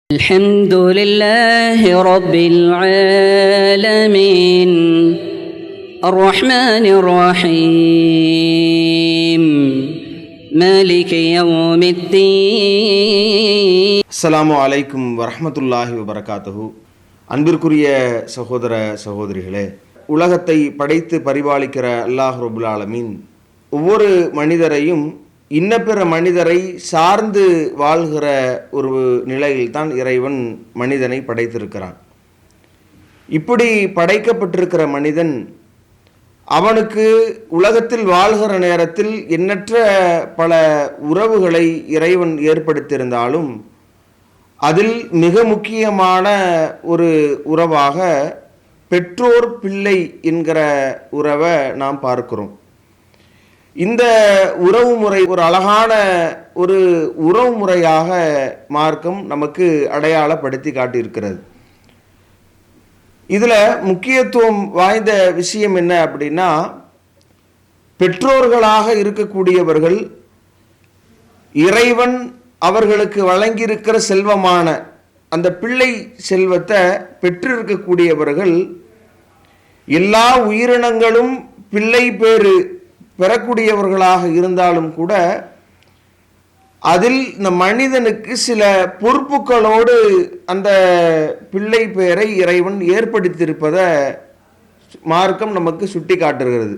الحمد لله رب العالمين الرحمن الرحيم مالك يوم الدين. அஸ்ஸலாமு அலைக்கும் வரஹ்மத்துல்லாஹி வபரகாத்துஹு. அன்பிற்குரிய சகோதர சகோதரிகளே, உலகத்தை படைத்து பரிபாலிக்கிற அல்லாஹ் ரப்புல் ஆலமீன் ஒவ்வொரு மனிதரையும் இன்ன பிற மனிதரை சார்ந்து வாழ்கிற ஒரு நிலையில்தான் இறைவன் மனிதனை படைத்திருக்கிறான். இப்படி படைக்கப்பட்டிருக்கிற மனிதன் அவனுக்கு உலகத்தில் வாழ்கிற நேரத்தில் எண்ணற்ற பல உறவுகளை இறைவன் ஏற்படுத்தியிருந்தாலும் அதில் மிக முக்கியமான ஒரு உறவாக பெற்றோர் பிள்ளை என்கிற உறவை நாம் பார்க்கிறோம். இந்த உறவு முறை ஒரு அழகான ஒரு உறவு முறையாக மார்க்கம் நமக்கு அடையாளப்படுத்தி காட்டியிருக்கிறது. இதில் முக்கியத்துவம் வாய்ந்த விஷயம் என்ன அப்படின்னா, பெற்றோர்களாக இருக்கக்கூடியவர்கள் இறைவன் அவர்களுக்கு வழங்கியிருக்கிற செல்வமான அந்த பிள்ளை செல்வத்தை பெற்றிருக்கக்கூடியவர்கள் எல்லா உயிரினங்களும் பிள்ளை பேறு பெறக்கூடியவர்களாக இருந்தாலும் கூட அதில் இந்த மனிதனுக்கு சில பொறுப்புகளோடு அந்த பிள்ளை பெயரை இறைவன் ஏற்படுத்தியிருப்பதை மார்க்கம் நமக்கு சுட்டி காட்டுகிறது.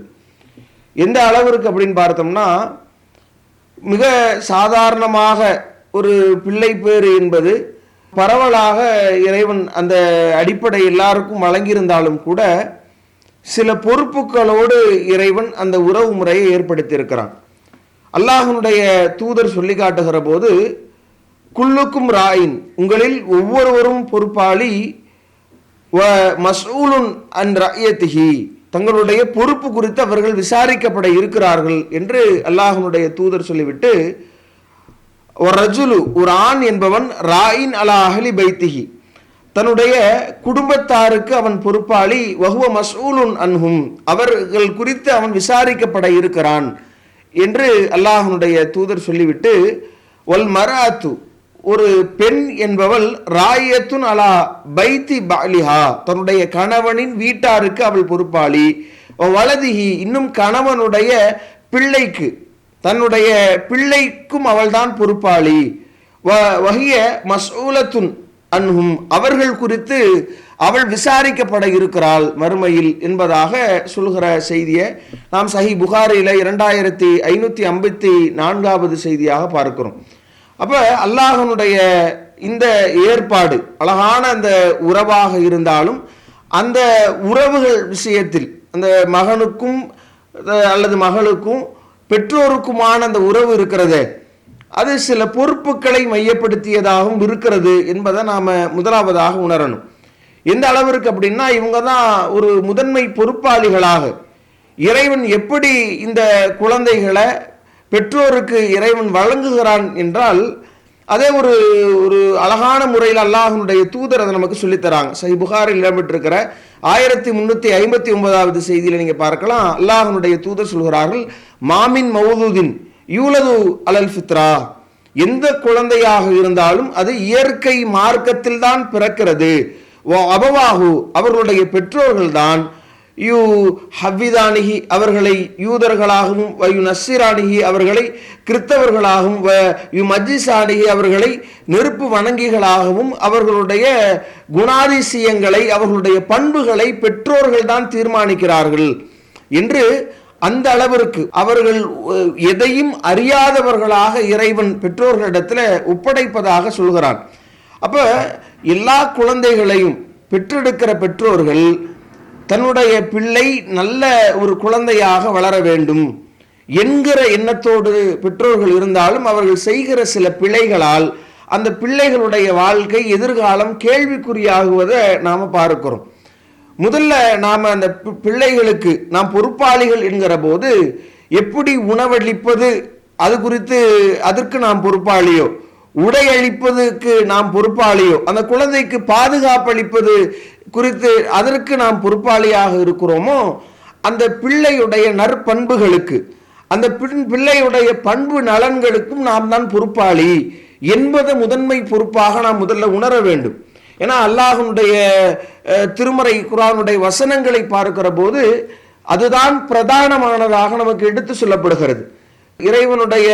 எந்த அளவிற்கு அப்படின்னு பார்த்தோம்னா, மிக சாதாரணமாக ஒரு பிள்ளை பேறு என்பது பரவலாக இறைவன் அந்த அடிப்படை எல்லாருக்கும் வழங்கியிருந்தாலும் கூட சில பொறுப்புகளோடு இறைவன் அந்த உறவு முறையை ஏற்படுத்தியிருக்கிறான். அல்லாஹ்வுடைய தூதர் சொல்லி காட்டுகிற போது, குல்லுக்கும் ராயின், உங்களில் ஒவ்வொருவரும் பொறுப்பாளி, வ மஸ்ஊலுன் அன் ரஅயத்திஹி, தங்களுடைய பொறுப்பு குறித்து அவர்கள் விசாரிக்கப்பட இருக்கிறார்கள் என்று அல்லாஹ்வுடைய தூதர் சொல்லிவிட்டு, ஒரு ரஜுலு, ஒரு ஆண் என்பவன், ராயின் அலா அஹ்லி பைத்திஹி, தன்னுடைய குடும்பத்தாருக்கு அவன் பொறுப்பாளி, வஹுவ மஸ்ஊலுன் அன்ஹும், அவர்கள் குறித்து அவன் விசாரிக்கப்பட இருக்கிறான் என்று அல்லாஹ்வுடைய தூதர் சொல்லிவிட்டு, வல் மர்அத்து, ஒரு பெண் என்பவள், ராயத்துன் அலா பைத்தி பாலிஹா, தன்னுடைய கணவனின் வீட்டாருக்கு அவள் பொறுப்பாளி, வலதிஹி, இன்னும் கணவனுடைய பிள்ளைக்கு, தன்னுடைய பிள்ளைக்கும் அவள்தான் பொறுப்பாளி, வஹிய மஸ்ஊலத்துன் அன்ஹும், அவர்கள் குறித்து அவள் விசாரிக்கப்பட இருக்கிறாள் மறுமையில் என்பதாக சொல்கிற செய்தியை நாம் சஹீஹ் புகாரியில் 2554வது செய்தியாக பார்க்கிறோம். அப்போ அல்லாஹ்வுடைய இந்த ஏற்பாடு அழகான அந்த உறவாக இருந்தாலும் அந்த உறவுகள் விஷயத்தில் அந்த மகனுக்கும் அல்லது மகளுக்கும் பெற்றோருக்குமான அந்த உறவு இருக்கிறதே, அது சில பொறுப்புகளை மையப்படுத்தியதாகவும் இருக்கிறது என்பதை நாம் முதலாவதாக உணரணும். எந்த அளவிற்கு அப்படின்னா, இவங்க தான் ஒரு முதன்மை பொறுப்பாளிகளாக இறைவன் எப்படி இந்த குழந்தைகளை பெற்றோருக்கு இறைவன் வழங்குகிறான் என்றால், அதே ஒரு ஒரு அழகான முறையில் அல்லாஹ்வுடைய தூதர் அதை நமக்கு சொல்லித்தராங்க. சஹீஹ் புகாரில் இடம்பெற்றிருக்கிற 1359வது செய்தியில் நீங்கள் பார்க்கலாம். அல்லாஹ்வுடைய தூதர் சொல்கிறார்கள், மாமின் மௌலூதின் யூலது அலல் ஃபித்ரா, எந்த குழந்தையாக இருந்தாலும் அது இயற்கை மார்க்கத்தில் தான் பிறக்கிறது. அபவாஹு, அவர்களுடைய பெற்றோர்கள் தான், யூ ஹவ்விதானிகி, அவர்களை யூதர்களாகவும், யு நஸ்ஸிரானிகி, அவர்களை கிறிஸ்தவர்களாகவும், யு மஜ்ஜிசானிகி, அவர்களை நெருப்பு வணங்கிகளாகவும், அவர்களுடைய குணாதிசயங்களை அவர்களுடைய பண்புகளை பெற்றோர்கள் தான் தீர்மானிக்கிறார்கள் என்று அந்த அளவிற்கு அவர்கள் எதையும் அறியாதவர்களாக இறைவன் பெற்றோர்களிடத்தில் ஒப்படைப்பதாக சொல்கிறான். அப்போ எல்லா குழந்தைகளையும் பெற்றெடுக்கிற பெற்றோர்கள் தன்னுடைய பிள்ளை நல்ல ஒரு குழந்தையாக வளர வேண்டும் என்கிற எண்ணத்தோடு பெற்றோர்கள் இருந்தாலும் அவர்கள் செய்கிற சில பிழைகளால் அந்த பிள்ளைகளுடைய வாழ்க்கை எதிர்காலம் கேள்விக்குறியாகுவதை நாம் பார்க்கிறோம். முதல்ல நாம் அந்த பிள்ளைகளுக்கு நாம் பொறுப்பாளிகள் என்கிற போது எப்படி உணவளிப்பது அது குறித்து அதற்கு நாம் பொறுப்பாளியோ, உடை அளிப்பதற்கு நாம் பொறுப்பாளியோ, அந்த குழந்தைக்கு பாதுகாப்பளிப்பது குறித்து அதற்கு நாம் பொறுப்பாளியாக இருக்கிறோமோ, அந்த பிள்ளையுடைய நற்பண்புகளுக்கு அந்த பிள்ளையுடைய பண்பு நலன்களுக்கும் நாம் தான் பொறுப்பாளி என்பதை முதன்மை பொறுப்பாக நாம் முதல்ல உணர வேண்டும். ஏன்னா அல்லாஹ்வுடைய திருமறை குர்ஆனுடைய வசனங்களை பார்க்கிற போது அதுதான் பிரதானமானதாக நமக்கு எடுத்து சொல்லப்படுகிறது. இறைவனுடைய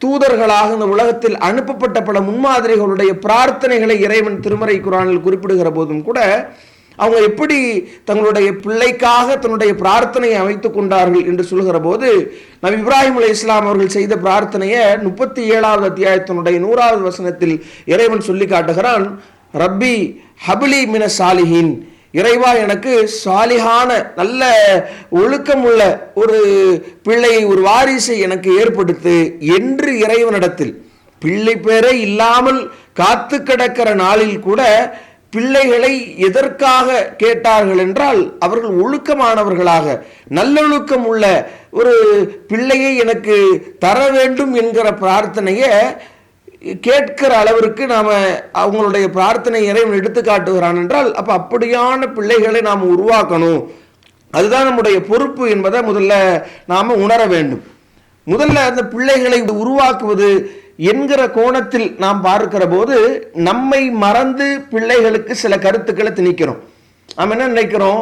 தூதர்களாக இந்த உலகத்தில் அனுப்பப்பட்ட பல முன்மாதிரிகளுடைய பிரார்த்தனைகளை இறைவன் திருமறை குர்ஆனில் குறிப்பிடுகிற போதும் கூட அவங்க எப்படி தங்களுடைய பிள்ளைக்காக தன்னுடைய பிரார்த்தனையை அமைத்துக் கொண்டார்கள் என்று சொல்கிற போது நபி இப்ராஹிம் அலைஹிஸ்ஸலாம் அவர்கள் செய்த பிரார்த்தனையை 37வது அத்தியாயத்தினுடைய 100வது வசனத்தில் இறைவன் சொல்லி காட்டுகிறான். ரப்பி ஹப்லி மின சாலிஹின், இறைவா எனக்கு சாலிஹான நல்ல ஒழுக்கம் உள்ள ஒரு பிள்ளையை, ஒரு வாரிசை எனக்கு ஏற்படுத்து என்று இறைவனிடத்தில் பிள்ளை பேரே இல்லாமல் காத்து கிடக்கிற நாளில் கூட பிள்ளைகளை எதற்காக கேட்டார்கள் என்றால் அவர்கள் ஒழுக்கமானவர்களாக நல்லொழுக்கம் உள்ள ஒரு பிள்ளையை எனக்கு தர வேண்டும் என்கிற பிரார்த்தனையை கேட்கிற அளவிற்கு நாம அவங்களுடைய பிரார்த்தனை இறைவன் எடுத்து காட்டுகிறான் என்றால் அப்ப அப்படியான பிள்ளைகளை நாம் உருவாக்கணும். அதுதான் நம்முடைய பொறுப்பு என்பதை முதல்ல நாம உணர வேண்டும். முதல்ல அந்த பிள்ளைகளை உருவாக்குவது என்கிற கோணத்தில் நாம் பார்க்கிற போது நம்மை மறந்து பிள்ளைகளுக்கு சில கருத்துக்களை திணிக்கிறோம். நாம் என்ன நினைக்கிறோம்,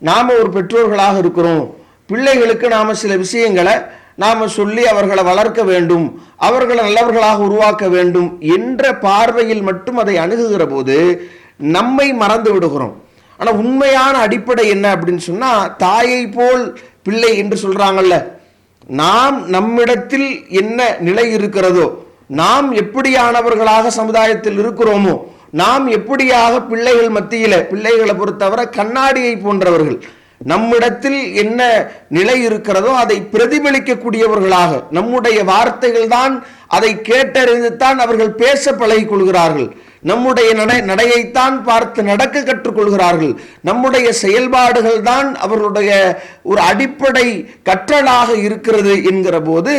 நாம ஒரு பெற்றோர்களாக இருக்கிறோம், பிள்ளைகளுக்கு நாம சில விஷயங்களை நாம சொல்லி அவர்களை வளர்க்க வேண்டும், அவர்களை நல்லவர்களாக உருவாக்க வேண்டும் என்ற பார்வையில் மட்டும் அதை அணுகுகிற போது நம்மை மறந்து விடுகிறோம். ஆனா உண்மையான அடிப்படை என்ன அப்படின்னு சொன்னா, தாயை போல் பிள்ளை என்று சொல்றாங்கல்ல, நாம் நம்மிடத்தில் என்ன நிலை இருக்கிறதோ, நாம் எப்படியானவர்களாக சமுதாயத்தில் இருக்கிறோமோ, நாம் எப்படியாக பிள்ளைகள் மத்தியில, பிள்ளைகளை பொறுத்தவரை கண்ணாடியை போன்றவர்கள், நம்மிடத்தில் என்ன நிலை இருக்கிறதோ அதை பிரதிபலிக்கக்கூடியவர்களாக, நம்முடைய வார்த்தைகள் தான் அதை கேட்டறிந்துத்தான் அவர்கள் பேச பழகிக் கொள்கிறார்கள், நம்முடைய நடையைத்தான் பார்த்து நடக்க கற்றுக்கொள்கிறார்கள், நம்முடைய செயல்பாடுகள் தான் அவர்களுடைய ஒரு அடிப்படை கற்றலாக இருக்கிறது என்கிற போது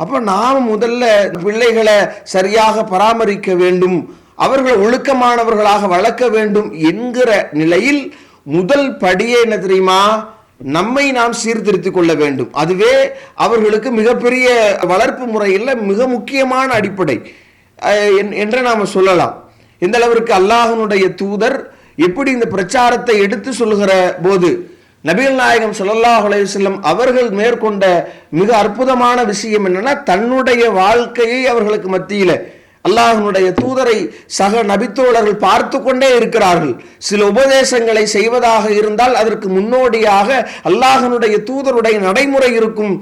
அப்ப நாம் முதல்ல பிள்ளைகளை சரியாக பராமரிக்க வேண்டும், அவர்கள் ஒழுக்கமானவர்களாக வளர்க்க வேண்டும் என்கிற நிலையில் முதல் படியே என்ன தெரியுமா, நம்மை நாம் சீர்திருத்திக் கொள்ள வேண்டும். அதுவே அவர்களுக்கு மிகப்பெரிய வளர்ப்பு முறையில் மிக முக்கியமான அடிப்படை என்று நாம சொல்லலாம். எந்த அளவிற்கு அல்லாஹ்வுடைய தூதர் எப்படி இந்த பிரச்சாரத்தை எடுத்து சொல்லுகிற போது நபிகள் நாயகம் ஸல்லல்லாஹு அலைஹி வஸல்லம் அவர்கள் மேற்கொண்ட மிக அற்புதமான விஷயம் என்னன்னா, தன்னுடைய வாழ்க்கையை அவர்களுக்கு மத்தியில அல்லாஹ்வுடைய தூதரை சக நபித்தோழர்கள் பார்த்து கொண்டே இருக்கிறார்கள். சில உபதேசங்களை செய்வதாக இருந்தால் அதற்கு முன்னோடியாக அல்லாஹ்வுடைய தூதருடைய நடைமுறை இருக்கும்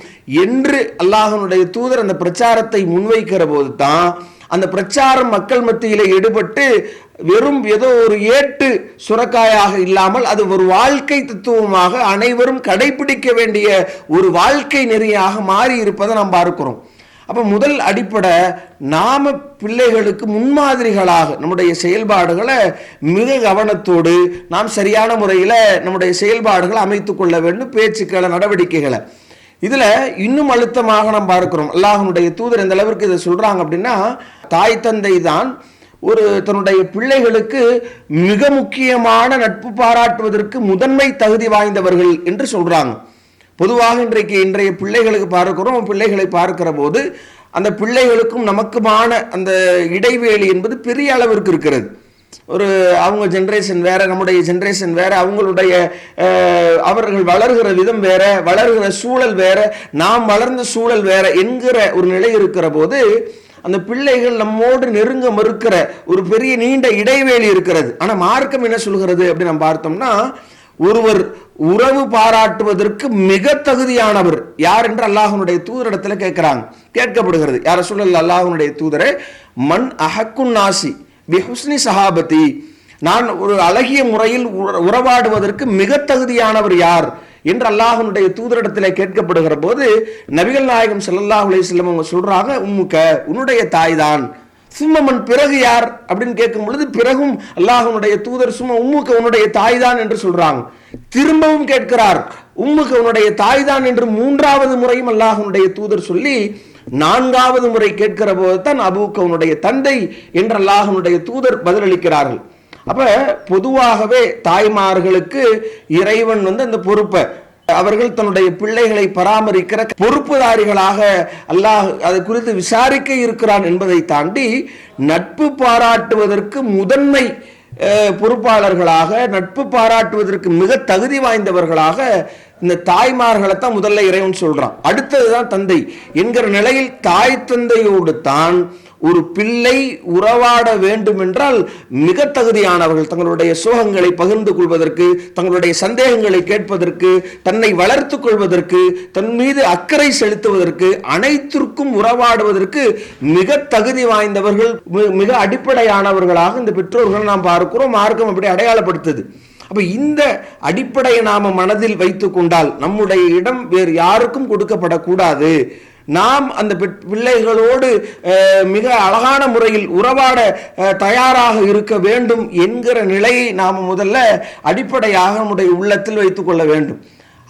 என்று அல்லாஹ்வுடைய தூதர் அந்த பிரச்சாரத்தை முன்வைக்கிற போது தான் அந்த பிரச்சாரம் மக்கள் மத்தியிலே ஈடுபட்டு வெறும் ஏதோ ஒரு ஏட்டு சுரக்காயாக இல்லாமல் அது ஒரு வாழ்க்கை தத்துவமாக அனைவரும் கடைபிடிக்க வேண்டிய ஒரு வாழ்க்கை நெறியாக மாறி இருப்பதை நாம் பார்க்கிறோம். அப்ப முதல் அடிப்படை, நாம பிள்ளைகளுக்கு முன்மாதிரிகளாக நம்முடைய செயல்பாடுகளை மிக கவனத்தோடு நாம் சரியான முறையில் நம்முடைய செயல்பாடுகளை அமைத்துக் கொள்ள வேண்டும், பேச்சுக்களை நடவடிக்கைகளை. இதுல இன்னும் அழுத்தமாக நாம் பார்க்கிறோம். அல்லாஹ்வுடைய தூதர் எந்த அளவிற்கு இதை சொல்றாங்க அப்படின்னா, தாய் தந்தை தான் ஒரு தன்னுடைய பிள்ளைகளுக்கு மிக முக்கியமான நட்பு பாராட்டுவதற்கு முதன்மை தகுதி வாய்ந்தவர்கள் என்று சொல்றாங்க. பொதுவாக இன்றைய பிள்ளைகளுக்கு பார்க்கிறோம், பிள்ளைகளை பார்க்கிற போது அந்த பிள்ளைகளுக்கும் நமக்குமான அந்த இடைவேளி என்பது பெரிய அளவிற்கு இருக்கிறது. ஒரு அவங்க ஜென்ரேஷன் வேற, நம்முடைய ஜென்ரேஷன் வேற, அவங்களுடைய அவர்கள் வளர்கிற விதம் வேற, வளர்கிற சூழல் வேற, நாம் வளர்ந்த சூழல் வேற என்கிற ஒரு நிலை இருக்கிற போது அந்த பிள்ளைகள் நம்மோடு நெருங்க மறுக்கிற ஒரு பெரிய நீண்ட இடைவேளி இருக்கிறது. ஆனா மார்க்கம் என்ன சொல்கிறது அப்படி நம்ம பார்த்தோம்னா, ஒருவர் உறவு பாராட்டுவதற்கு மிக தகுதியானவர் யார் என்று அல்லாஹ்வுடைய தூதரிடத்துல கேட்கப்படுகிறது. யார சொல்லல, அல்லாஹ்வுடைய தூதரே, மன் அஹக்குன் நாசி பிஹுஸ்னி சஹாபதி, நான் ஒரு அழகிய முறையில் உறவாடுவதற்கு மிக தகுதியானவர் யார் என்று அல்லாஹ்வுடைய தூதரிடத்தில் கேட்கப்படுகிற போது நபிகள் நாயகம் ஸல்லல்லாஹு அலைஹி வஸல்லம் அவங்க சொல்றாங்க, உம்முக்க, உன்னுடைய தாய் தான். சும்மமன், பிறகு யார் அப்படின்னு கேட்கும் பொழுது பிறகும் அல்லாஹ்வுடைய தூதர் சும்மா உம்முக்க, உன்னுடைய தாய் தான் என்று சொல்றாங்க. திரும்பவும் கேட்கிறார், உம்முக்க, உன்னுடைய தாய் தான் என்று 3வது முறையும் அல்லாஹ்வுடைய தூதர் சொல்லி 4வது முறை கேட்கிற போது தான் அபூக்க, உன்னுடைய தந்தை என்று அல்லாஹ்வுடைய தூதர் பதிலளிக்கிறார்கள். அப்ப பொதுவாகவே தாய்மார்களுக்கு இறைவன் அந்த பொறுப்பை அவர்கள் தன்னுடைய பிள்ளைகளை பராமரிக்கிற பொறுப்புதாரிகளாக அல்லாஹ் அது குறித்து விசாரிக்க இருக்கிறான் என்பதை தாண்டி நட்பு பாராட்டுவதற்கு முதன்மை பொறுப்பாளர்களாக, நட்பு பாராட்டுவதற்கு மிக தகுதி வாய்ந்தவர்களாக இந்த தாய்மார்களை தான் முதல்ல இறைவன் சொல்றான். அடுத்ததுதான் தந்தை என்கிற நிலையில் தாய் தந்தையோடு தான் ஒரு பிள்ளை உறவாட வேண்டும் என்றால் மிக தகுதியானவர்கள். தங்களுடைய சோகங்களை பகிர்ந்து கொள்வதற்கு, தங்களுடைய சந்தேகங்களை கேட்பதற்கு, தன்னை வளர்த்து கொள்வதற்கு, தன் மீது அக்கறை செலுத்துவதற்கு, அனைத்திற்கும் உறவாடுவதற்கு மிக தகுதி வாய்ந்தவர்கள், மிக அடிப்படையானவர்களாக இந்த பெற்றோர்கள் நாம் பார்க்கிறோம். மார்க்கம் அப்படி அடையாளப்படுத்துது. அப்ப இந்த அடிப்படையை நாம மனதில் வைத்துக் கொண்டால் நம்முடைய இடம் வேறு யாருக்கும் கொடுக்கப்படக்கூடாது. நாம் அந்த பிள்ளைகளோடு மிக அழகான முறையில் உறவாட தயாராக இருக்க வேண்டும் என்கிற நிலையை நாம் முதல்ல அடிப்படையாக நம்முடைய உள்ளத்தில் வைத்துக் கொள்ள வேண்டும்.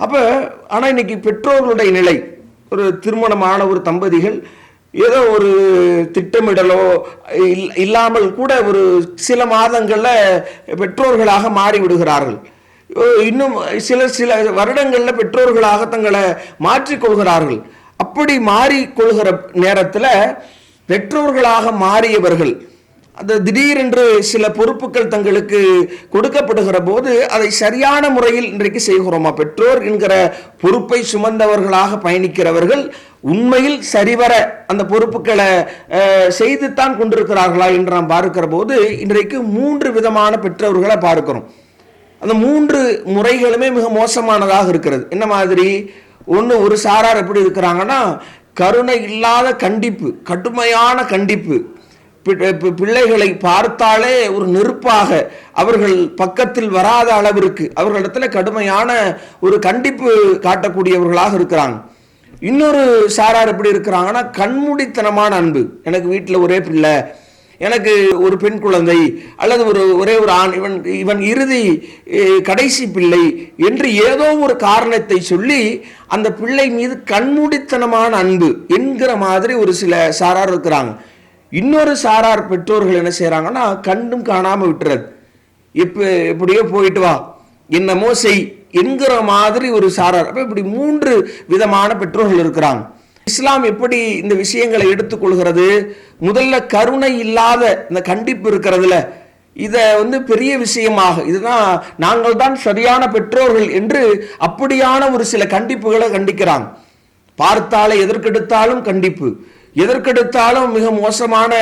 அப்ப ஆனா இன்னைக்கு பெற்றோர்களுடைய நிலை, ஒரு திருமணமான ஒரு தம்பதிகள் ஏதோ ஒரு திட்டமிடலோ இல்லாமல் கூட ஒரு சில மாதங்கள்ல பெற்றோர்களாக மாறிவிடுகிறார்கள். இன்னும் சில வருடங்கள்ல பெற்றோர்களாக தங்களை மாற்றிக்கொள்கிறார்கள். அப்படி மாறிக்கொள்கிற நேரத்தில் பெற்றோர்களாக மாறியவர்கள் அந்த திடீரென்று சில பொறுப்புகள் தங்களுக்கு கொடுக்கப்படுகிற போது அதை சரியான முறையில் இன்றைக்கு செய்கிறோமா? பெற்றோர் என்கிற பொறுப்பை சுமந்தவர்களாக பயணிக்கிறவர்கள் உண்மையில் சரிவர அந்த பொறுப்புகளை செய்துத்தான் கொண்டிருக்கிறார்களா என்று நாம் பார்க்கிற போது இன்றைக்கு 3 விதமான பெற்றோர்களை பார்க்கிறோம். அந்த 3 முறைகளுமே மிக மோசமானதாக இருக்கிறது. என்ன மாதிரி? ஒன்று, ஒரு சாரார் எப்படி இருக்கிறாங்கன்னா, கருணை இல்லாத கண்டிப்பு, கடுமையான கண்டிப்பு, பிள்ளைகளை பார்த்தாலே ஒரு நெருப்பாக அவர்கள் பக்கத்தில் வராத அளவிற்கு அவர்களிடத்துல கடுமையான ஒரு கண்டிப்பு காட்டக்கூடியவர்களாக இருக்கிறாங்க. இன்னொரு சாரார் எப்படி இருக்கிறாங்கன்னா, கண்மூடித்தனமான அன்பு. எனக்கு வீட்டில் ஒரே பிள்ளை, எனக்கு ஒரு பெண் குழந்தை அல்லது ஒரே ஒரு ஆண், இவன் இறுதி கடைசி பிள்ளை என்று ஏதோ ஒரு காரணத்தை சொல்லி அந்த பிள்ளை மீது கண்மூடித்தனமான அன்பு என்கிற மாதிரி ஒரு சில சாரார் இருக்கிறாங்க. இன்னொரு சாரார் பெற்றோர்கள் என்ன செய்யறாங்கன்னா, கண்டும் காணாம விட்டுறது. எப்படியோ போயிட்டு வா, என்னமோ செய் என்கிற மாதிரி ஒரு சாரார். அப்ப இப்படி 3 விதமான பெற்றோர்கள் இருக்கிறாங்க. இஸ்லாம் எப்படி இந்த விஷயங்களை எடுத்துக்கொள்கிறது? முதல்ல கருணை இல்லாத இந்த கண்டிப்பு இருக்கிறதுல இதை பெரிய விஷயமாக, இதுதான் நாங்கள் தான் சரியான பெற்றோர்கள் என்று அப்படியான ஒரு சில கண்டிப்புகளை கண்டிக்கிறாங்க. பார்த்தாலே எதற்கெடுத்தாலும் கண்டிப்பு, எதற்கெடுத்தாலும் மிக மோசமான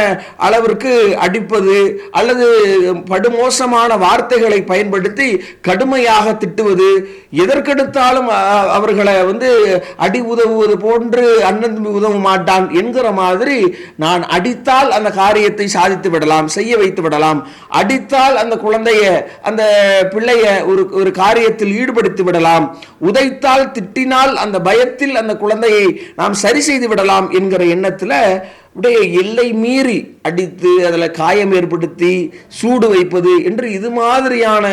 அளவிற்கு அடிப்பது அல்லது படுமோசமான வார்த்தைகளை பயன்படுத்தி கடுமையாக திட்டுவது, எதற்கெடுத்தாலும் அவர்களை அடி உதவுவது போன்று அண்ணன் உதவ மாட்டான் என்கிற மாதிரி, நான் அடித்தால் அந்த காரியத்தை சாதித்து விடலாம், செய்ய வைத்து விடலாம், அடித்தால் அந்த குழந்தைய அந்த பிள்ளைய ஒரு காரியத்தில் ஈடுபடுத்தி விடலாம், உதைத்தால் திட்டினால் அந்த பயத்தில் அந்த குழந்தையை நாம் சரி செய்து விடலாம் என்கிற எண்ணத்தில் எல்லை மீறி அடித்து அதில் காயம் ஏற்படுத்தி சூடு வைப்பது என்று இது மாதிரியான